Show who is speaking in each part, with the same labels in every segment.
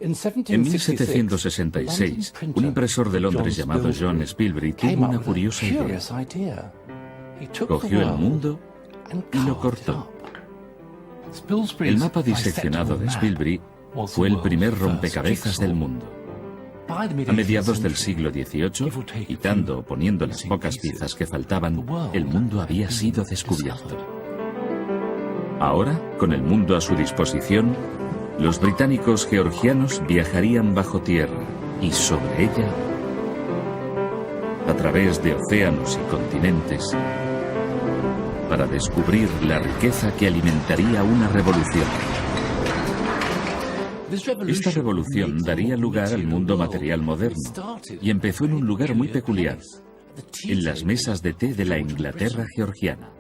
Speaker 1: En 1766, un impresor de Londres llamado John Spilsbury tuvo una curiosa idea. Cogió el mundo y lo cortó. El mapa diseccionado de Spilsbury fue el primer rompecabezas del mundo. A mediados del siglo XVIII, quitando o poniendo las pocas piezas que faltaban, el mundo había sido descubierto. Ahora, con el mundo a su disposición, los británicos georgianos viajarían bajo tierra y sobre ella, a través de océanos y continentes, para descubrir la riqueza que alimentaría una revolución. Esta revolución daría lugar al mundo material moderno y empezó en un lugar muy peculiar, en las mesas de té de la Inglaterra georgiana.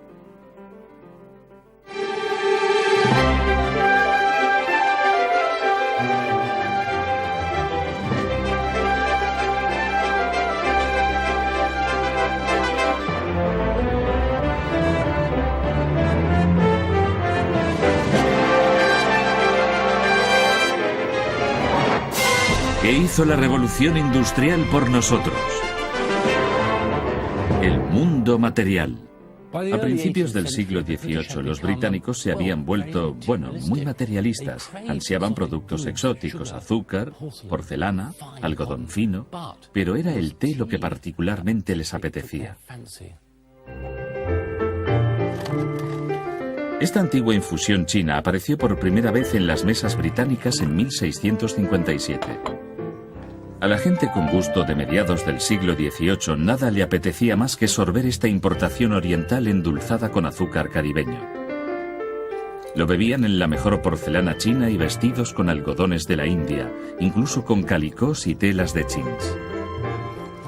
Speaker 1: ¿Qué hizo la revolución industrial por nosotros? El mundo material. A principios del siglo XVIII, los británicos se habían vuelto, muy materialistas. Ansiaban productos exóticos, azúcar, porcelana, algodón fino, pero era el té lo que particularmente les apetecía. Esta antigua infusión china apareció por primera vez en las mesas británicas en 1657. A la gente con gusto de mediados del siglo XVIII nada le apetecía más que sorber esta importación oriental endulzada con azúcar caribeño. Lo bebían en la mejor porcelana china y vestidos con algodones de la India, incluso con calicós y telas de chins.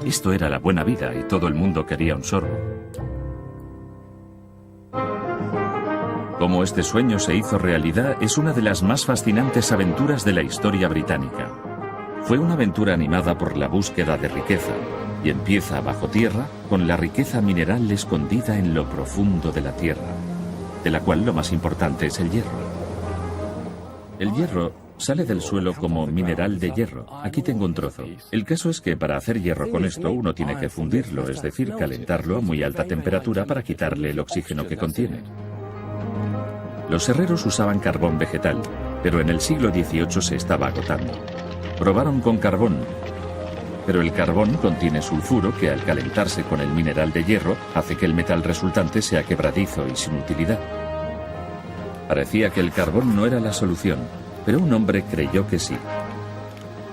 Speaker 1: Esto era la buena vida y todo el mundo quería un sorbo. Cómo este sueño se hizo realidad es una de las más fascinantes aventuras de la historia británica. Fue una aventura animada por la búsqueda de riqueza, y empieza bajo tierra con la riqueza mineral escondida en lo profundo de la tierra, de la cual lo más importante es el hierro. El hierro sale del suelo como mineral de hierro. Aquí tengo un trozo. El caso es que para hacer hierro con esto uno tiene que fundirlo, es decir, calentarlo a muy alta temperatura para quitarle el oxígeno que contiene. Los herreros usaban carbón vegetal, pero en el siglo XVIII se estaba agotando. Probaron con carbón, pero el carbón contiene sulfuro que al calentarse con el mineral de hierro hace que el metal resultante sea quebradizo y sin utilidad. Parecía que el carbón no era la solución, pero un hombre creyó que sí.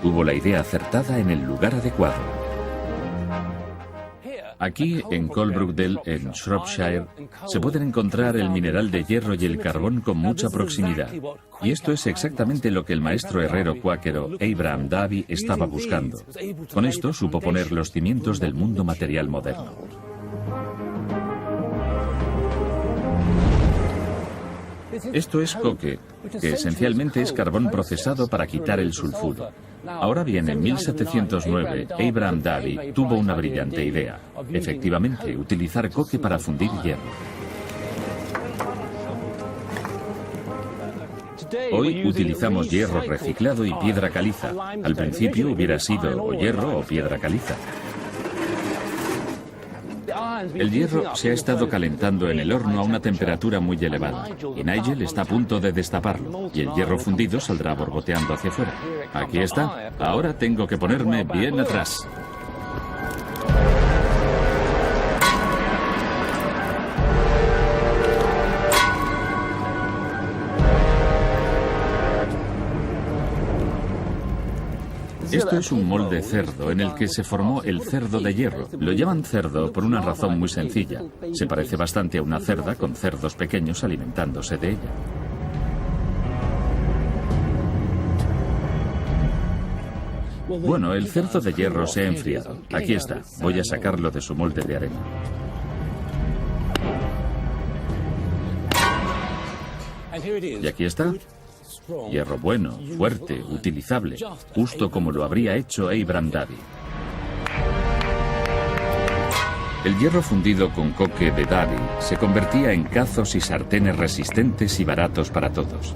Speaker 1: Tuvo la idea acertada en el lugar adecuado. Aquí, en Coalbrookdale, en Shropshire, se pueden encontrar el mineral de hierro y el carbón con mucha proximidad. Y esto es exactamente lo que el maestro herrero cuáquero Abraham Davy estaba buscando. Con esto supo poner los cimientos del mundo material moderno. Esto es coque, que esencialmente es carbón procesado para quitar el sulfuro. Ahora bien, en 1709, Abraham Davy tuvo una brillante idea. Efectivamente, utilizar coque para fundir hierro. Hoy utilizamos hierro reciclado y piedra caliza. Al principio hubiera sido o hierro o piedra caliza. El hierro se ha estado calentando en el horno a una temperatura muy elevada y Nigel está a punto de destaparlo y el hierro fundido saldrá borboteando hacia afuera. Aquí está. Ahora tengo que ponerme bien atrás. Esto es un molde cerdo en el que se formó el cerdo de hierro. Lo llaman cerdo por una razón muy sencilla. Se parece bastante a una cerda con cerdos pequeños alimentándose de ella. Bueno, el cerdo de hierro se ha enfriado. Aquí está. Voy a sacarlo de su molde de arena. Y aquí está. Hierro bueno, fuerte, utilizable, justo como lo habría hecho Abraham Davy. El hierro fundido con coque de Davy se convertía en cazos y sartenes resistentes y baratos para todos.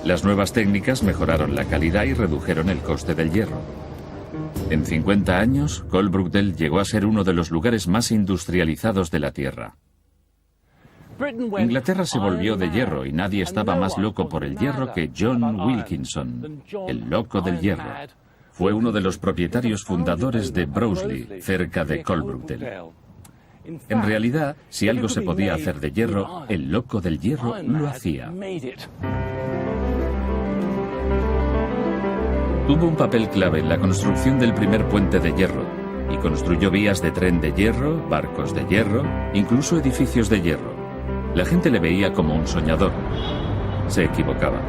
Speaker 1: Las nuevas técnicas mejoraron la calidad y redujeron el coste del hierro. En 50 años, Coalbrookdale llegó a ser uno de los lugares más industrializados de la Tierra. Inglaterra se volvió de hierro y nadie estaba más loco por el hierro que John Wilkinson, el loco del hierro. Fue uno de los propietarios fundadores de Broseley, cerca de Coalbrookdale. En realidad, si algo se podía hacer de hierro, el loco del hierro lo hacía. Tuvo un papel clave en la construcción del primer puente de hierro y construyó vías de tren de hierro, barcos de hierro, incluso edificios de hierro. La gente le veía como un soñador. Se equivocaba.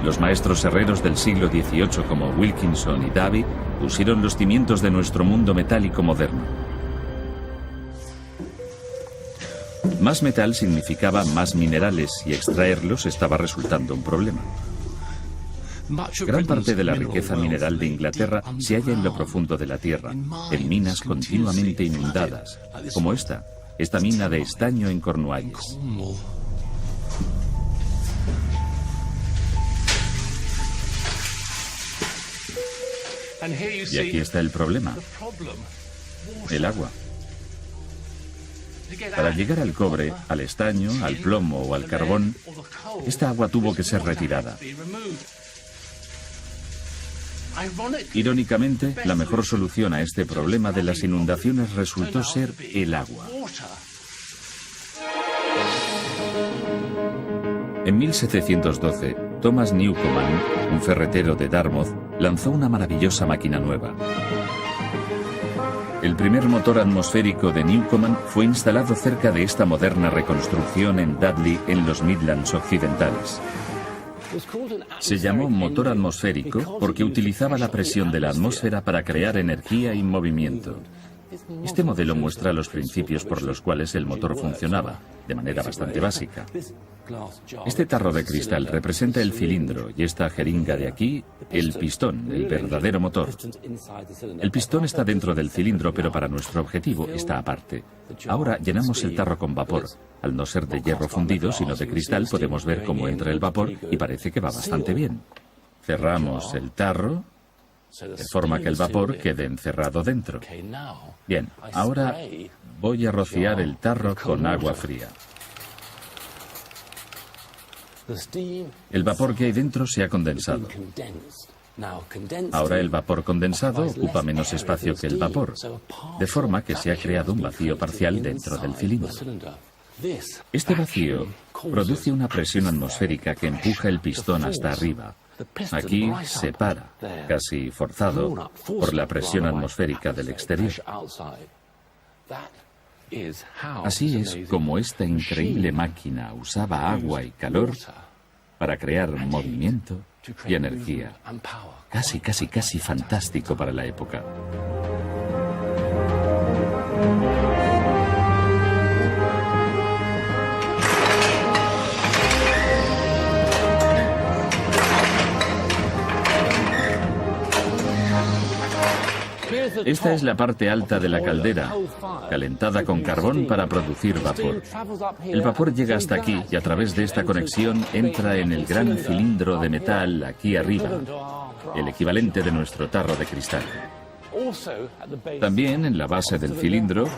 Speaker 1: Los maestros herreros del siglo XVIII como Wilkinson y Davy pusieron los cimientos de nuestro mundo metálico moderno. Más metal significaba más minerales y extraerlos estaba resultando un problema. Gran parte de la riqueza mineral de Inglaterra se halla en lo profundo de la tierra, en minas continuamente inundadas, como esta mina de estaño en Cornualles. Y aquí está el problema: el agua. Para llegar al cobre, al estaño, al plomo o al carbón, esta agua tuvo que ser retirada. Irónicamente, la mejor solución a este problema de las inundaciones resultó ser el agua. En 1712, Thomas Newcomen, un ferretero de Dartmouth, lanzó una maravillosa máquina nueva. El primer motor atmosférico de Newcomen fue instalado cerca de esta moderna reconstrucción en Dudley, en los Midlands occidentales. Se llamó motor atmosférico porque utilizaba la presión de la atmósfera para crear energía y movimiento. Este modelo muestra los principios por los cuales el motor funcionaba, de manera bastante básica. Este tarro de cristal representa el cilindro y esta jeringa de aquí, el pistón, el verdadero motor. El pistón está dentro del cilindro, pero para nuestro objetivo está aparte. Ahora llenamos el tarro con vapor. Al no ser de hierro fundido, sino de cristal, podemos ver cómo entra el vapor y parece que va bastante bien. Cerramos el tarro de forma que el vapor quede encerrado dentro. Bien, ahora voy a rociar el tarro con agua fría. El vapor que hay dentro se ha condensado. Ahora el vapor condensado ocupa menos espacio que el vapor, de forma que se ha creado un vacío parcial dentro del cilindro. Este vacío produce una presión atmosférica que empuja el pistón hasta arriba. Aquí se para, casi forzado, por la presión atmosférica del exterior. Así es como esta increíble máquina usaba agua y calor para crear movimiento y energía. Casi fantástico para la época. Esta es la parte alta de la caldera, calentada con carbón para producir vapor. El vapor llega hasta aquí y a través de esta conexión entra en el gran cilindro de metal aquí arriba, el equivalente de nuestro tarro de cristal. También en la base del cilindro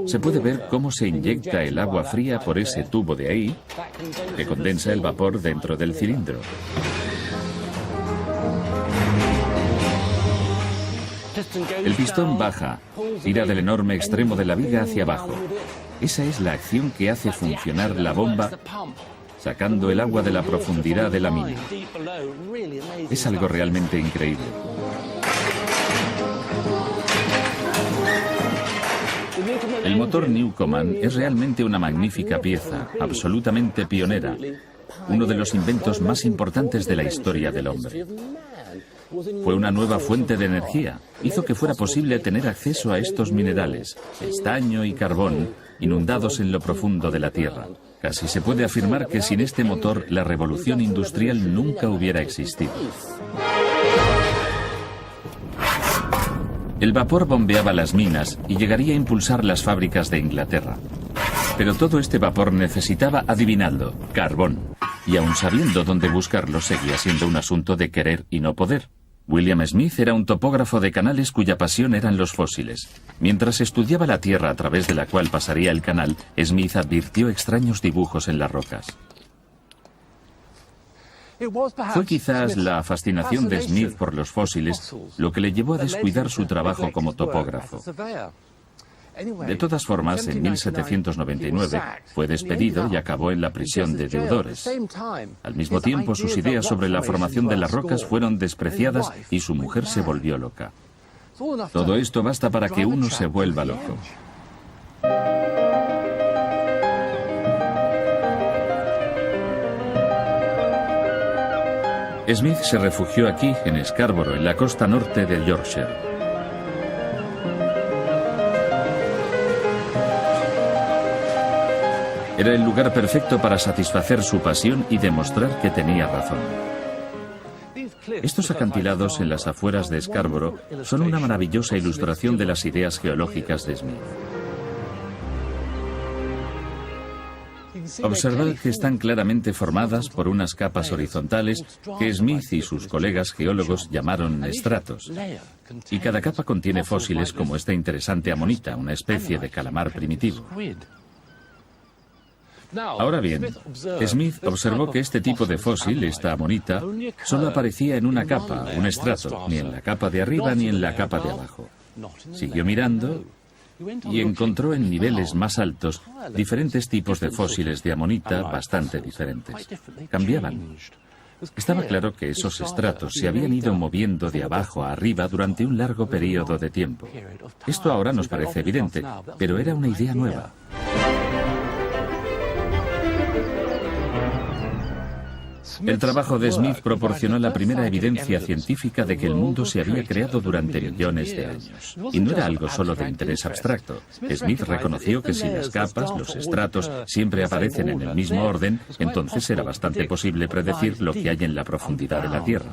Speaker 1: se puede ver cómo se inyecta el agua fría por ese tubo de ahí, que condensa el vapor dentro del cilindro. El pistón baja, tira del enorme extremo de la viga hacia abajo. Esa es la acción que hace funcionar la bomba, sacando el agua de la profundidad de la mina. Es algo realmente increíble. El motor Newcomen es realmente una magnífica pieza, absolutamente pionera, uno de los inventos más importantes de la historia del hombre. Fue una nueva fuente de energía. Hizo que fuera posible tener acceso a estos minerales, estaño y carbón, inundados en lo profundo de la Tierra. Casi se puede afirmar que sin este motor la revolución industrial nunca hubiera existido. El vapor bombeaba las minas y llegaría a impulsar las fábricas de Inglaterra. Pero todo este vapor necesitaba, adivinadlo, carbón. Y aun sabiendo dónde buscarlos, seguía siendo un asunto de querer y no poder. William Smith era un topógrafo de canales cuya pasión eran los fósiles. Mientras estudiaba la tierra a través de la cual pasaría el canal, Smith advirtió extraños dibujos en las rocas. Fue quizás la fascinación de Smith por los fósiles lo que le llevó a descuidar su trabajo como topógrafo. De todas formas, en 1799 fue despedido y acabó en la prisión de deudores. Al mismo tiempo, sus ideas sobre la formación de las rocas fueron despreciadas y su mujer se volvió loca. Todo esto basta para que uno se vuelva loco. Smith se refugió aquí, en Scarborough, en la costa norte de Yorkshire. Era el lugar perfecto para satisfacer su pasión y demostrar que tenía razón. Estos acantilados en las afueras de Scarborough son una maravillosa ilustración de las ideas geológicas de Smith. Observad que están claramente formadas por unas capas horizontales que Smith y sus colegas geólogos llamaron estratos. Y cada capa contiene fósiles como esta interesante amonita, una especie de calamar primitivo. Ahora bien, Smith observó que este tipo de fósil, esta amonita, solo aparecía en una capa, un estrato, ni en la capa de arriba ni en la capa de abajo. Siguió mirando y encontró en niveles más altos diferentes tipos de fósiles de amonita bastante diferentes. Cambiaban. Estaba claro que esos estratos se habían ido moviendo de abajo a arriba durante un largo periodo de tiempo. Esto ahora nos parece evidente, pero era una idea nueva. El trabajo de Smith proporcionó la primera evidencia científica de que el mundo se había creado durante millones de años. Y no era algo solo de interés abstracto. Smith reconoció que si las capas, los estratos, siempre aparecen en el mismo orden, entonces era bastante posible predecir lo que hay en la profundidad de la Tierra.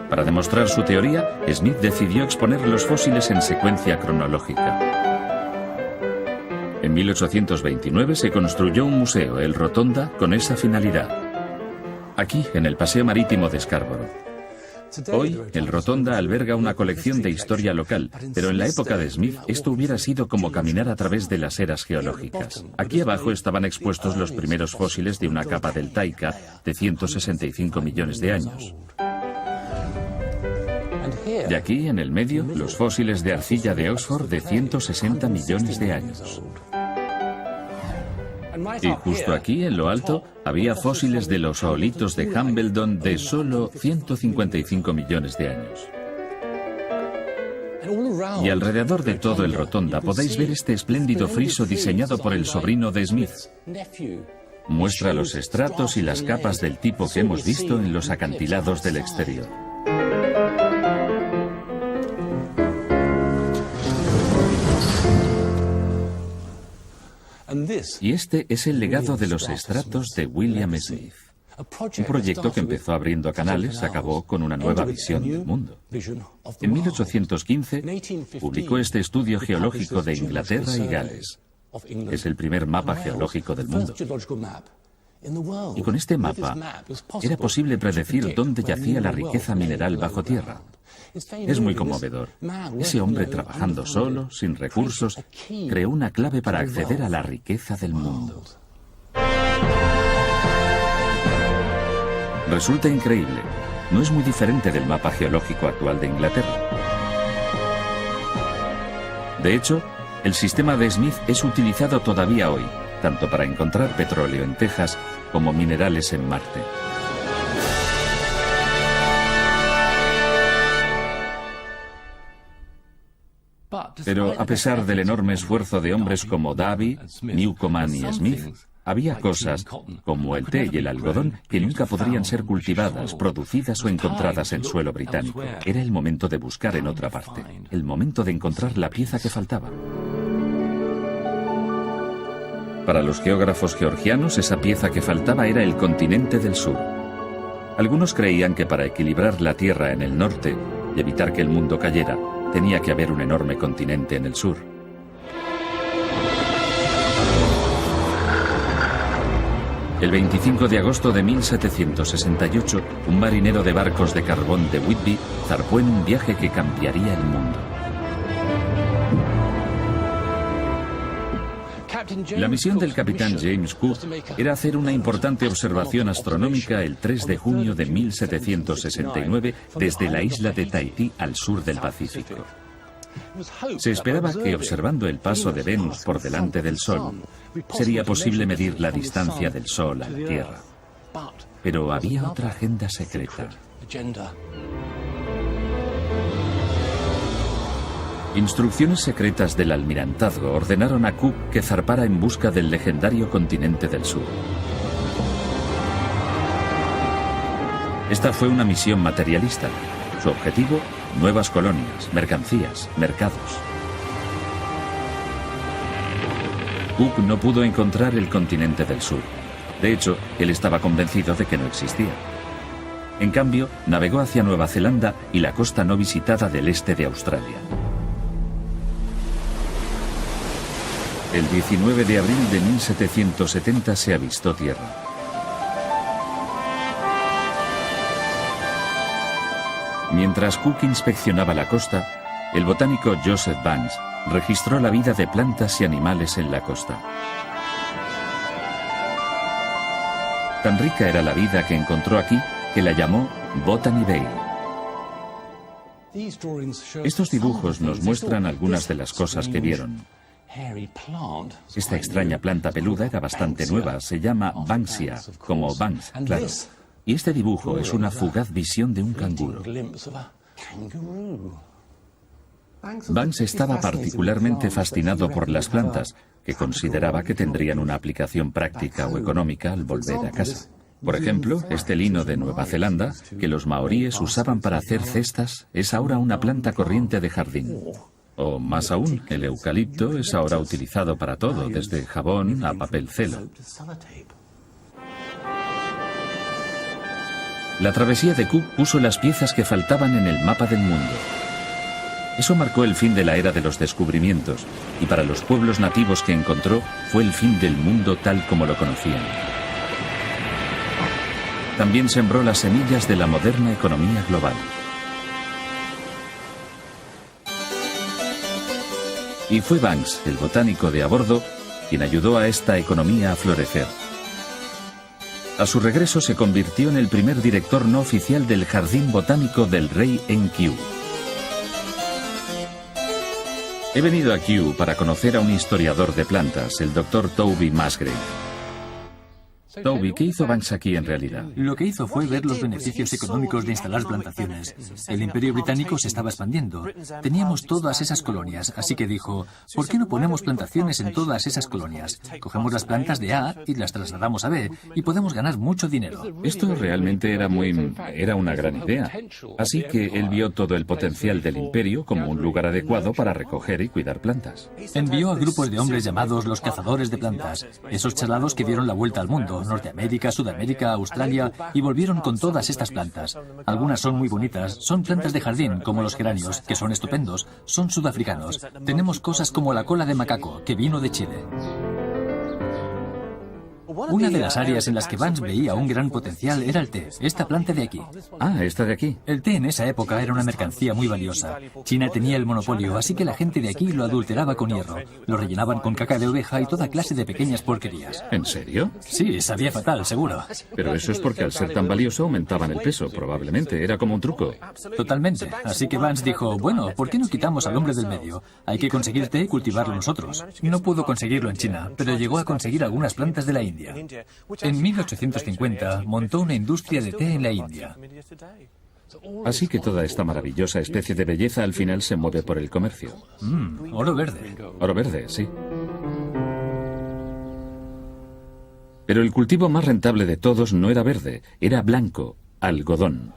Speaker 1: Para demostrar su teoría, Smith decidió exponer los fósiles en secuencia cronológica. En 1829 se construyó un museo, el Rotonda, con esa finalidad. Aquí, en el Paseo Marítimo de Scarborough. Hoy, el Rotonda alberga una colección de historia local, pero en la época de Smith esto hubiera sido como caminar a través de las eras geológicas. Aquí abajo estaban expuestos los primeros fósiles de una capa deltaica de 165 millones de años. Y aquí, en el medio, los fósiles de arcilla de Oxford de 160 millones de años. Y justo aquí, en lo alto, había fósiles de los oolitos de Hambledon de solo 155 millones de años. Y alrededor de todo el Rotonda podéis ver este espléndido friso diseñado por el sobrino de Smith. Muestra los estratos y las capas del tipo que hemos visto en los acantilados del exterior. Y este es el legado de los estratos de William Smith. Un proyecto que empezó abriendo canales acabó con una nueva visión del mundo. En 1815 publicó este estudio geológico de Inglaterra y Gales. Es el primer mapa geológico del mundo. Y con este mapa era posible predecir dónde yacía la riqueza mineral bajo tierra. Es muy conmovedor. Ese hombre trabajando solo, sin recursos, creó una clave para acceder a la riqueza del mundo. Resulta increíble. No es muy diferente del mapa geológico actual de Inglaterra. De hecho, el sistema de Smith es utilizado todavía hoy, tanto para encontrar petróleo en Texas como minerales en Marte. Pero a pesar del enorme esfuerzo de hombres como Davy, Newcomen y Smith, había cosas, como el té y el algodón, que nunca podrían ser cultivadas, producidas o encontradas en suelo británico. Era el momento de buscar en otra parte, el momento de encontrar la pieza que faltaba. Para los geógrafos georgianos, esa pieza que faltaba era el continente del sur. Algunos creían que para equilibrar la Tierra en el norte y evitar que el mundo cayera, tenía que haber un enorme continente en el sur. El 25 de agosto de 1768, un marinero de barcos de carbón de Whitby zarpó en un viaje que cambiaría el mundo. La misión del capitán James Cook era hacer una importante observación astronómica el 3 de junio de 1769 desde la isla de Tahití al sur del Pacífico. Se esperaba que, observando el paso de Venus por delante del Sol, sería posible medir la distancia del Sol a la Tierra. Pero había otra agenda secreta. Instrucciones secretas del almirantazgo ordenaron a Cook que zarpara en busca del legendario continente del sur. Esta fue una misión materialista. Su objetivo: nuevas colonias, mercancías, mercados. Cook no pudo encontrar el continente del sur. De hecho, él estaba convencido de que no existía. En cambio, navegó hacia Nueva Zelanda y la costa no visitada del este de Australia. El 19 de abril de 1770 se avistó tierra. Mientras Cook inspeccionaba la costa, el botánico Joseph Banks registró la vida de plantas y animales en la costa. Tan rica era la vida que encontró aquí que la llamó Botany Bay. Estos dibujos nos muestran algunas de las cosas que vieron. Esta extraña planta peluda era bastante nueva, se llama Banksia, como Banks, claro. Y este dibujo es una fugaz visión de un canguro. Banks estaba particularmente fascinado por las plantas, que consideraba que tendrían una aplicación práctica o económica al volver a casa. Por ejemplo, este lino de Nueva Zelanda, que los maoríes usaban para hacer cestas, es ahora una planta corriente de jardín. O más aún, el eucalipto es ahora utilizado para todo, desde jabón a papel celo. La travesía de Cook puso las piezas que faltaban en el mapa del mundo. Eso marcó el fin de la era de los descubrimientos, y para los pueblos nativos que encontró fue el fin del mundo tal como lo conocían. También sembró las semillas de la moderna economía global. Y fue Banks, el botánico de a bordo, quien ayudó a esta economía a florecer. A su regreso se convirtió en el primer director no oficial del Jardín Botánico del Rey en Kew. He venido a Kew para conocer a un historiador de plantas, el Dr. Toby Musgrave. Toby, ¿qué hizo Banks aquí en realidad?
Speaker 2: Lo que hizo fue ver los beneficios económicos de instalar plantaciones. El Imperio Británico se estaba expandiendo. Teníamos todas esas colonias, así que dijo, ¿por qué no ponemos plantaciones en todas esas colonias? Cogemos las plantas de A y las trasladamos a B y podemos ganar mucho dinero.
Speaker 1: Esto realmente era una gran idea. Así que él vio todo el potencial del imperio como un lugar adecuado para recoger y cuidar plantas.
Speaker 2: Envió a grupos de hombres llamados los cazadores de plantas, esos charlados que dieron la vuelta al mundo, Norteamérica, Sudamérica, Australia, y volvieron con todas estas plantas. Algunas son muy bonitas, son plantas de jardín, como los geranios, que son estupendos, son sudafricanos. Tenemos cosas como la cola de macaco, que vino de Chile. Una de las áreas en las que Banks veía un gran potencial era el té, esta planta de aquí.
Speaker 1: Ah, esta de aquí.
Speaker 2: El té en esa época era una mercancía muy valiosa. China tenía el monopolio, así que la gente de aquí lo adulteraba con hierro. Lo rellenaban con caca de oveja y toda clase de pequeñas porquerías.
Speaker 1: ¿En serio?
Speaker 2: Sí, sabía fatal, seguro.
Speaker 1: Pero eso es porque al ser tan valioso aumentaban el peso, probablemente. Era como un truco.
Speaker 2: Totalmente. Así que Banks dijo, bueno, ¿por qué no quitamos al hombre del medio? Hay que conseguir té y cultivarlo nosotros. No pudo conseguirlo en China, pero llegó a conseguir algunas plantas de la India. En 1850 montó una industria de té en la India.
Speaker 1: Así que toda esta maravillosa especie de belleza al final se mueve por el comercio.
Speaker 2: Oro verde.
Speaker 1: Oro verde, sí. Pero el cultivo más rentable de todos no era verde, era blanco, algodón.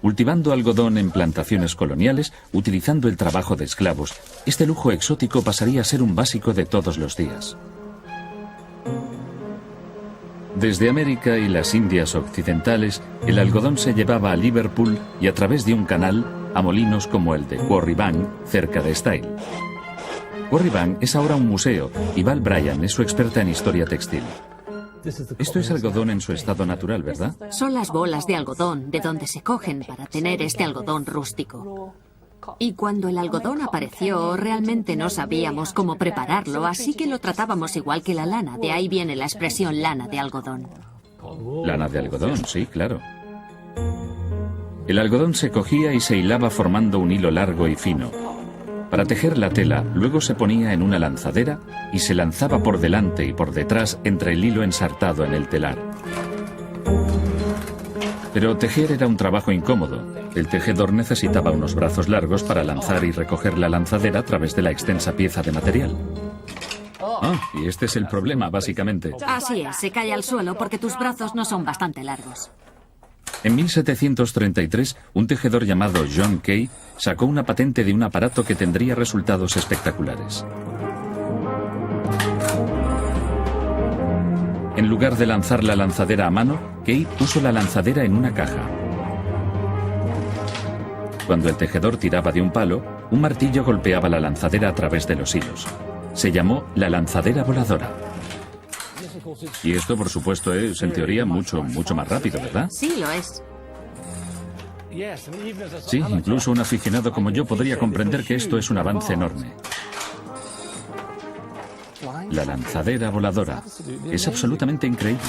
Speaker 1: Cultivando algodón en plantaciones coloniales, utilizando el trabajo de esclavos, este lujo exótico pasaría a ser un básico de todos los días. Desde América y las Indias occidentales, el algodón se llevaba a Liverpool y a través de un canal a molinos como el de Quarry Bank, cerca de Style. Quarry Bank es ahora un museo y Val Bryan es su experta en historia textil. Esto es algodón en su estado natural, ¿verdad?
Speaker 3: Son las bolas de algodón de donde se cogen para tener este algodón rústico. Y cuando el algodón apareció, realmente no sabíamos cómo prepararlo, así que lo tratábamos igual que la lana. De ahí viene la expresión lana de algodón.
Speaker 1: Lana de algodón, sí, claro. El algodón se cogía y se hilaba formando un hilo largo y fino. Para tejer la tela, luego se ponía en una lanzadera y se lanzaba por delante y por detrás entre el hilo ensartado en el telar. Pero tejer era un trabajo incómodo. El tejedor necesitaba unos brazos largos para lanzar y recoger la lanzadera a través de la extensa pieza de material. Ah, y este es el problema, básicamente.
Speaker 3: Así es, se cae al suelo porque tus brazos no son bastante largos.
Speaker 1: En 1733, un tejedor llamado John Kay sacó una patente de un aparato que tendría resultados espectaculares. En lugar de lanzar la lanzadera a mano, Kay puso la lanzadera en una caja. Cuando el tejedor tiraba de un palo, un martillo golpeaba la lanzadera a través de los hilos. Se llamó la lanzadera voladora. Y esto, por supuesto, es, en teoría, mucho más rápido, ¿verdad?
Speaker 3: Sí, lo es.
Speaker 1: Sí, incluso un aficionado como yo podría comprender que esto es un avance enorme. La lanzadera voladora es absolutamente increíble.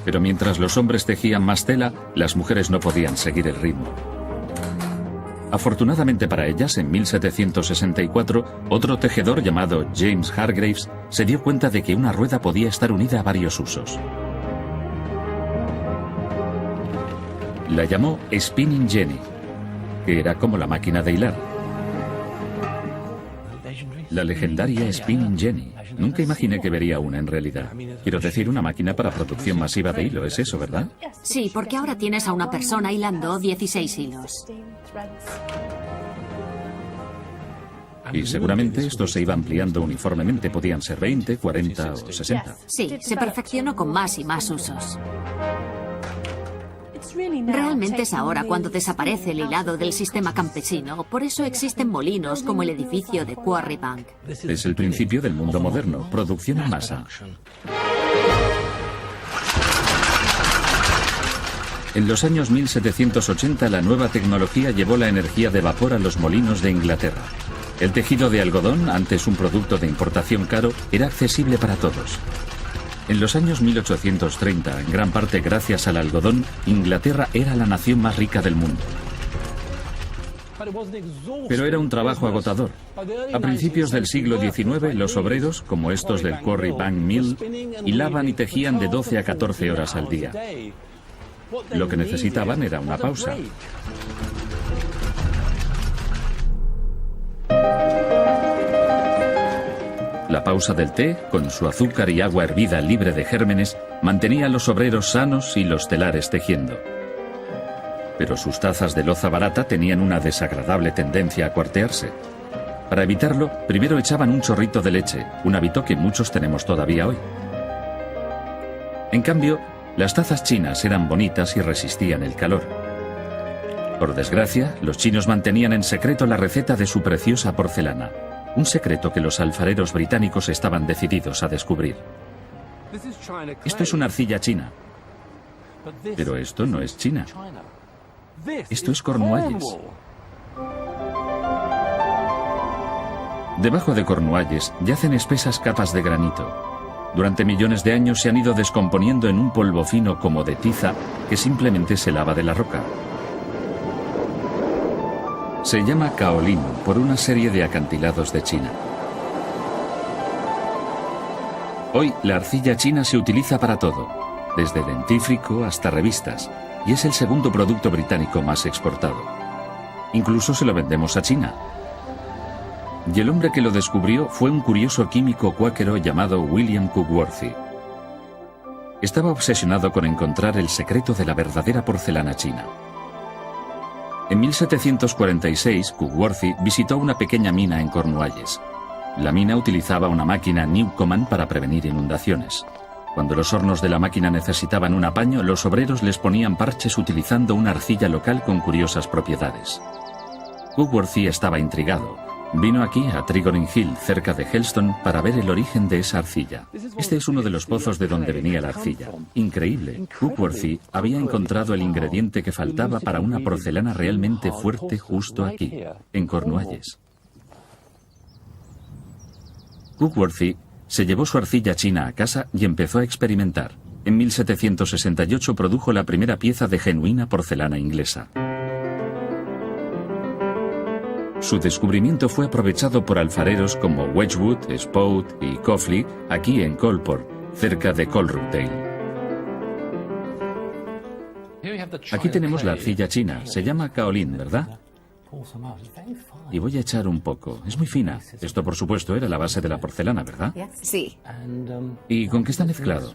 Speaker 1: Pero mientras los hombres tejían más tela, las mujeres no podían seguir el ritmo. Afortunadamente para ellas, en 1764, otro tejedor llamado James Hargreaves se dio cuenta de que una rueda podía estar unida a varios usos. La llamó Spinning Jenny, que era como la máquina de hilar. La legendaria Spinning Jenny. Nunca imaginé que vería una en realidad. Quiero decir, una máquina para producción masiva de hilo, ¿es eso, verdad?
Speaker 3: Sí, porque ahora tienes a una persona hilando 16 hilos.
Speaker 1: Y seguramente esto se iba ampliando uniformemente. Podían ser 20, 40 o 60.
Speaker 3: Sí, se perfeccionó con más y más usos. Realmente es ahora cuando desaparece el hilado del sistema campesino. Por eso existen molinos como el edificio de Quarry Bank.
Speaker 1: Es el principio del mundo moderno, producción en masa. En los años 1780 la nueva tecnología llevó la energía de vapor a los molinos de Inglaterra. El tejido de algodón, antes un producto de importación caro, era accesible para todos. En los años 1830, en gran parte gracias al algodón, Inglaterra era la nación más rica del mundo. Pero era un trabajo agotador. A principios del siglo XIX, los obreros, como estos del Quarry Bank Mill, hilaban y tejían de 12 a 14 horas al día. Lo que necesitaban era una pausa. La pausa del té, con su azúcar y agua hervida libre de gérmenes, mantenía a los obreros sanos y los telares tejiendo. Pero sus tazas de loza barata tenían una desagradable tendencia a cuartearse. Para evitarlo, primero echaban un chorrito de leche, un hábito que muchos tenemos todavía hoy. En cambio, las tazas chinas eran bonitas y resistían el calor. Por desgracia, los chinos mantenían en secreto la receta de su preciosa porcelana. Un secreto que los alfareros británicos estaban decididos a descubrir. Esto es una arcilla china. Pero esto no es China. Esto es Cornualles. Debajo de Cornualles yacen espesas capas de granito. Durante millones de años se han ido descomponiendo en un polvo fino como de tiza que simplemente se lava de la roca. Se llama kaolin por una serie de acantilados de China. Hoy la arcilla china se utiliza para todo, desde dentífrico hasta revistas, y es el segundo producto británico más exportado. Incluso se lo vendemos a China. Y el hombre que lo descubrió fue un curioso químico cuáquero llamado William Cookworthy. Estaba obsesionado con encontrar el secreto de la verdadera porcelana china. En 1746, Cookworthy visitó una pequeña mina en Cornualles. La mina utilizaba una máquina Newcomen para prevenir inundaciones. Cuando los hornos de la máquina necesitaban un apaño, los obreros les ponían parches utilizando una arcilla local con curiosas propiedades. Cookworthy estaba intrigado. Vino aquí, a Trigorin Hill, cerca de Helston, para ver el origen de esa arcilla. Este es uno de los pozos de donde venía la arcilla. Increíble. Cookworthy había encontrado el ingrediente que faltaba para una porcelana realmente fuerte justo aquí, en Cornualles. Cookworthy se llevó su arcilla china a casa y empezó a experimentar. En 1768 produjo la primera pieza de genuina porcelana inglesa. Su descubrimiento fue aprovechado por alfareros como Wedgwood, Spout y Coffley aquí en Colport, cerca de Colrookdale. Aquí tenemos la arcilla china, se llama kaolin, ¿verdad? Y voy a echar un poco, es muy fina. Esto por supuesto era la base de la porcelana, ¿verdad?
Speaker 3: Sí.
Speaker 1: ¿Y con qué está mezclado?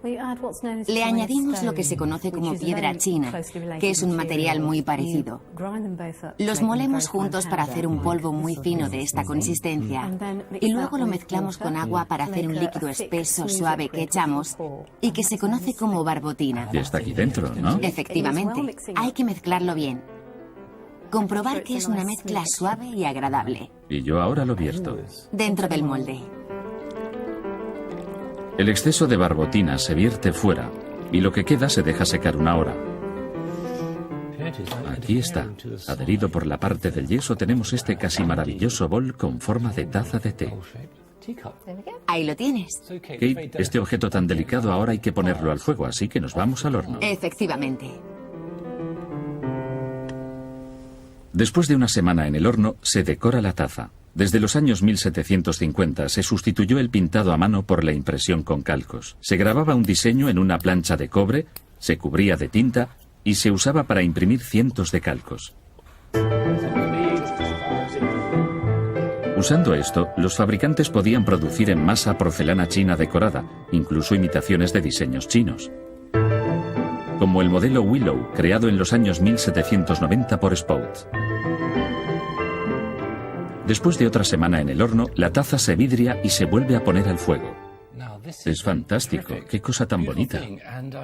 Speaker 3: Le añadimos lo que se conoce como piedra china, que es un material muy parecido. Los molemos juntos para hacer un polvo muy fino de esta consistencia y luego lo mezclamos con agua para hacer un líquido espeso, suave que echamos y que se conoce como barbotina.
Speaker 1: Ya está aquí dentro, ¿no?
Speaker 3: Efectivamente, hay que mezclarlo bien. Comprobar que es una mezcla suave y agradable.
Speaker 1: Y yo ahora lo vierto.
Speaker 3: Dentro del molde.
Speaker 1: El exceso de barbotina se vierte fuera y lo que queda se deja secar una hora. Aquí está. Adherido por la parte del yeso tenemos este casi maravilloso bol con forma de taza de té.
Speaker 3: Ahí lo tienes.
Speaker 1: Kate, este objeto tan delicado ahora hay que ponerlo al fuego, así que nos vamos al horno.
Speaker 3: Efectivamente.
Speaker 1: Después de una semana en el horno, se decora la taza. Desde los años 1750 se sustituyó el pintado a mano por la impresión con calcos. Se grababa un diseño en una plancha de cobre, se cubría de tinta y se usaba para imprimir cientos de calcos. Usando esto, los fabricantes podían producir en masa porcelana china decorada, incluso imitaciones de diseños chinos. Como el modelo Willow, creado en los años 1790 por Spout. Después de otra semana en el horno, la taza se vidria y se vuelve a poner al fuego. Es fantástico, qué cosa tan bonita.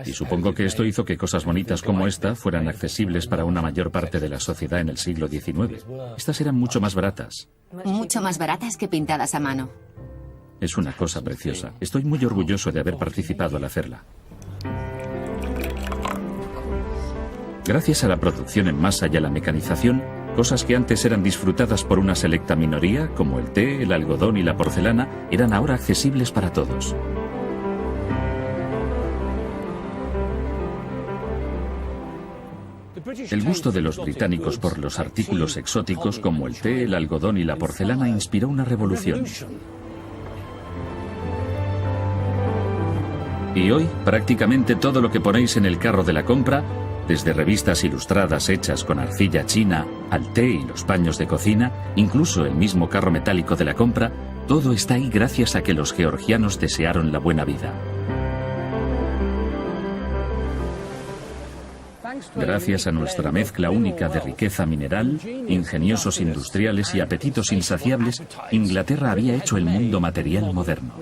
Speaker 1: Y supongo que esto hizo que cosas bonitas como esta fueran accesibles para una mayor parte de la sociedad en el siglo XIX. Estas eran mucho más baratas.
Speaker 3: Mucho más baratas que pintadas a mano.
Speaker 1: Es una cosa preciosa. Estoy muy orgulloso de haber participado al hacerla. Gracias a la producción en masa y a la mecanización, cosas que antes eran disfrutadas por una selecta minoría, como el té, el algodón y la porcelana, eran ahora accesibles para todos. El gusto de los británicos por los artículos exóticos como el té, el algodón y la porcelana inspiró una revolución. Y hoy, prácticamente todo lo que ponéis en el carro de la compra, desde revistas ilustradas hechas con arcilla china, al té y los paños de cocina, incluso el mismo carro metálico de la compra, todo está ahí gracias a que los georgianos desearon la buena vida. Gracias a nuestra mezcla única de riqueza mineral, ingeniosos industriales y apetitos insaciables, Inglaterra había hecho el mundo material moderno.